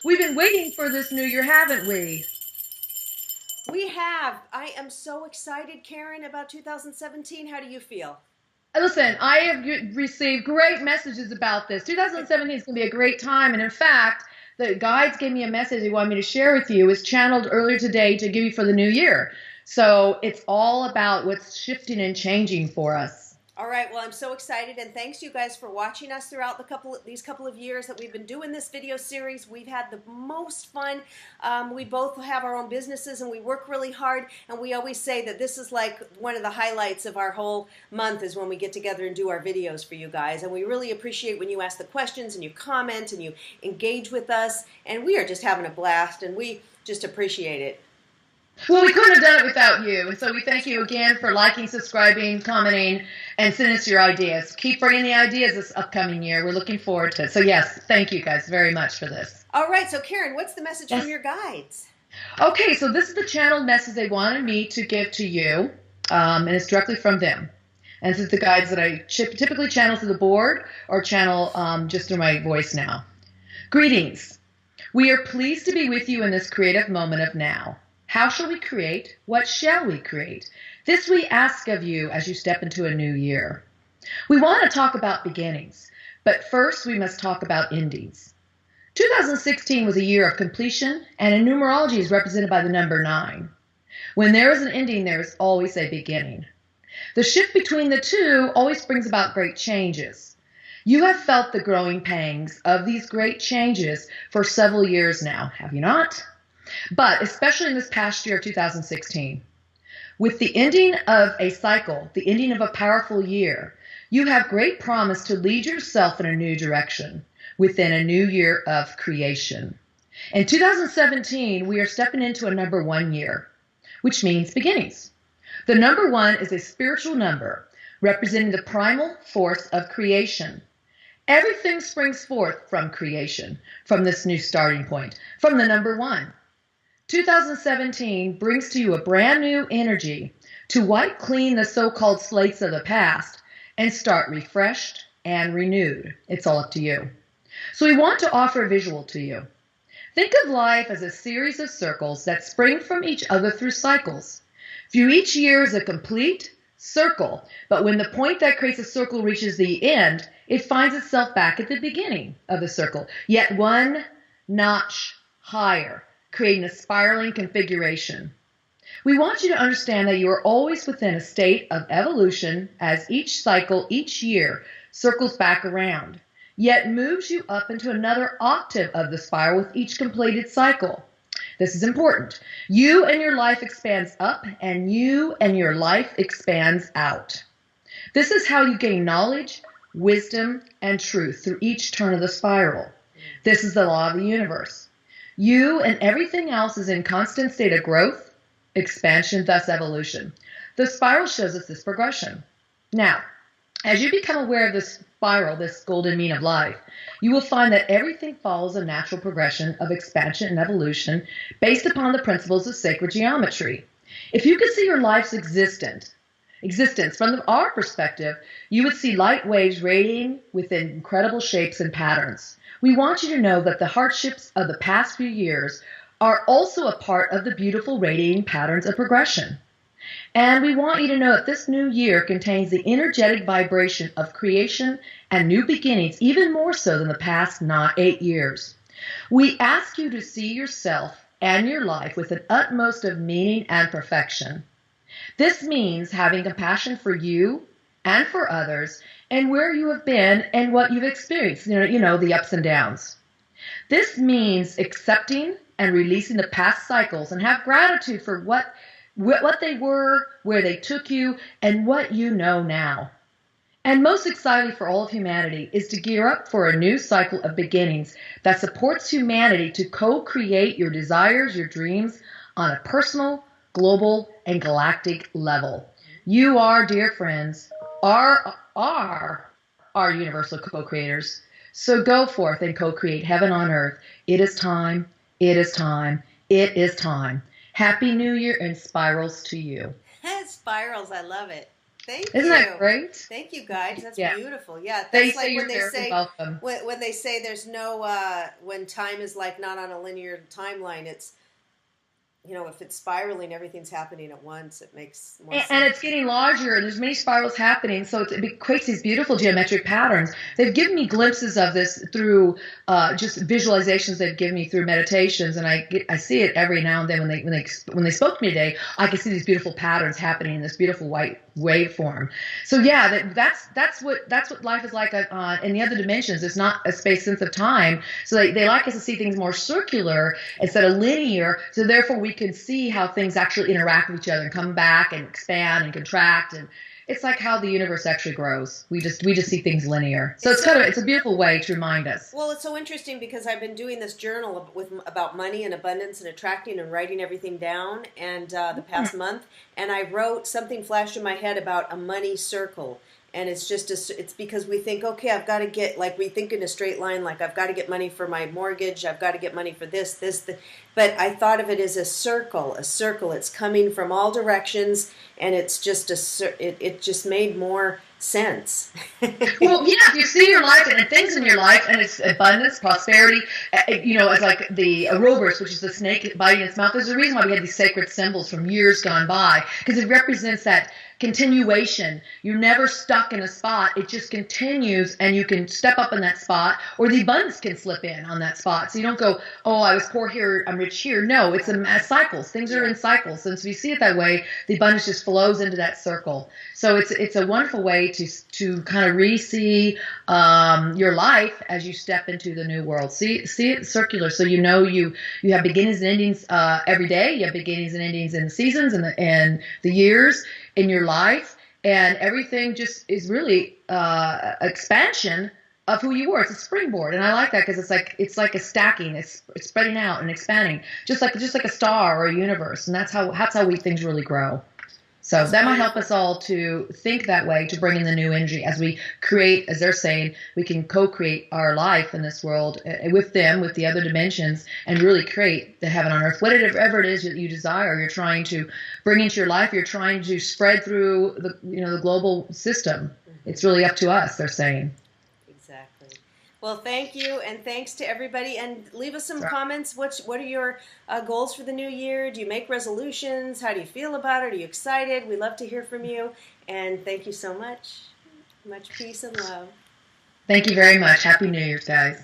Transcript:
We've been waiting for this new year, haven't we? We have. I am so excited, Karen, about 2017. How do you feel? Listen, I have received great messages about this. 2017 is going to be a great time. And in fact, the guides gave me a message they wanted me to share with you. It was channeled earlier today to give you for the new year. So it's all about what's shifting and changing for us. All right, well, I'm so excited, and thanks you guys for watching us throughout these couple of years that we've been doing this video series. We've had the most fun. We both have our own businesses, and we work really hard, and we always say that this is like one of the highlights of our whole month is when we get together and do our videos for you guys, and we really appreciate when you ask the questions, and you comment, and you engage with us, and we are just having a blast, and we just appreciate it. Well, we couldn't have done it without you. And so we thank you again for liking, subscribing, commenting, and sending us your ideas. Keep bringing the ideas this upcoming year. We're looking forward to it. So, yes, thank you guys very much for this. All right. So, Karen, what's the message from your guides? Okay. So this is the channeled message they wanted me to give to you. And it's directly from them. And this is the guides that I typically channel through the board or channel just through my voice now. Greetings. We are pleased to be with you in this creative moment of now. How shall we create? What shall we create? This we ask of you as you step into a new year. We want to talk about beginnings, but first we must talk about endings. 2016 was a year of completion, and in numerology is represented by the number 9. When there is an ending, there is always a beginning. The shift between the two always brings about great changes. You have felt the growing pangs of these great changes for several years now, have you not? But especially in this past year of 2016, with the ending of a cycle, the ending of a powerful year, you have great promise to lead yourself in a new direction within a new year of creation. In 2017, we are stepping into a number 1 year, which means beginnings. The number 1 is a spiritual number representing the primal force of creation. Everything springs forth from creation, from this new starting point, from the number 1. 2017 brings to you a brand new energy to wipe clean the so-called slates of the past and start refreshed and renewed. It's all up to you. So we want to offer a visual to you. Think of life as a series of circles that spring from each other through cycles. View each year as a complete circle, but when the point that creates a circle reaches the end, it finds itself back at the beginning of the circle, yet one notch higher, creating a spiraling configuration. We want you to understand that you are always within a state of evolution as each cycle, each year, circles back around, yet moves you up into another octave of the spiral with each completed cycle. This is important. You and your life expands up, and you and your life expands out. This is how you gain knowledge, wisdom, and truth through each turn of the spiral. This is the law of the universe. You and everything else is in constant state of growth, expansion, thus evolution. The spiral shows us this progression. Now, as you become aware of this spiral, this golden mean of life, you will find that everything follows a natural progression of expansion and evolution based upon the principles of sacred geometry. If you could see your life's existence from our perspective, you would see light waves radiating within incredible shapes and patterns. We want you to know that the hardships of the past few years are also a part of the beautiful radiating patterns of progression. And we want you to know that this new year contains the energetic vibration of creation and new beginnings, even more so than the past 8 years. We ask you to see yourself and your life with an utmost of meaning and perfection. This means having compassion for you and for others, and where you have been and what you've experienced, the ups and downs. This means accepting and releasing the past cycles and have gratitude for what they were, where they took you, and what you know now. And most exciting for all of humanity is to gear up for a new cycle of beginnings that supports humanity to co-create your desires, your dreams on a personal, global, and galactic level. You are, dear friends, are universal co-creators. So go forth and co-create heaven on earth. It is time. It is time. It is time. Happy New Year and spirals to you. Spirals, I love it. Thank Isn't you. that great? Thank you, guys. That's Yeah. beautiful. Yeah, They that's say like you're very welcome. when they say there's no when time is like not on a linear timeline. It's if it's spiraling, everything's happening at once. It makes more sense. And it's getting larger, and there's many spirals happening, so it creates these beautiful geometric patterns. They've given me glimpses of this through just visualizations they've given me through meditations, and I see it every now and then when they spoke to me today. I can see these beautiful patterns happening in this beautiful white waveform. So yeah, that's what life is like in the other dimensions. It's not a space sense of time. So they like us to see things more circular instead of linear. So therefore we can see how things actually interact with each other and come back and expand and contract, and it's like how the universe actually grows. We just see things linear. So it's a beautiful way to remind us. Well, it's so interesting because I've been doing this journal about money and abundance and attracting and writing everything down, and the past month, and I wrote something flashed in my head about a money circle. And it's just it's because we think, okay, I've got to get, like, we think in a straight line, like I've got to get money for my mortgage, I've got to get money for this. But I thought of it as a circle. It's coming from all directions, and it's just it just made more sense. Well, yeah, if you see your life and things in your life, and it's abundance, prosperity, it's like the Ouroboros, which is the snake biting its mouth. There's a reason why we have these sacred symbols from years gone by, because it represents that continuation. You're never stuck in a spot. It just continues, and you can step up in that spot, or the abundance can slip in on that spot. So you don't go, oh, I was poor here, I'm rich here. No, it's a cycles. Things are in cycles. And so if you see it that way, the abundance just flows into that circle. So it's a wonderful way to kind of re-see your life as you step into the new world. See it circular, so you have beginnings and endings every day. You have beginnings and endings in the seasons and the years in your life, and everything just is really expansion of who you were. It's a springboard, and I like that because it's like a stacking. It's spreading out and expanding, just like a star or a universe, and that's how things really grow. So that might help us all to think that way, to bring in the new energy as we create, as they're saying, we can co-create our life in this world with them, with the other dimensions, and really create the heaven on earth. Whatever it is that you desire, you're trying to bring into your life, you're trying to spread through the global system. It's really up to us, they're saying. Exactly. Well, thank you, and thanks to everybody. And leave us some comments. What are your goals for the new year? Do you make resolutions? How do you feel about it? Are you excited? We love to hear from you. And thank you so much. Much peace and love. Thank you very much. Happy New Year's, guys.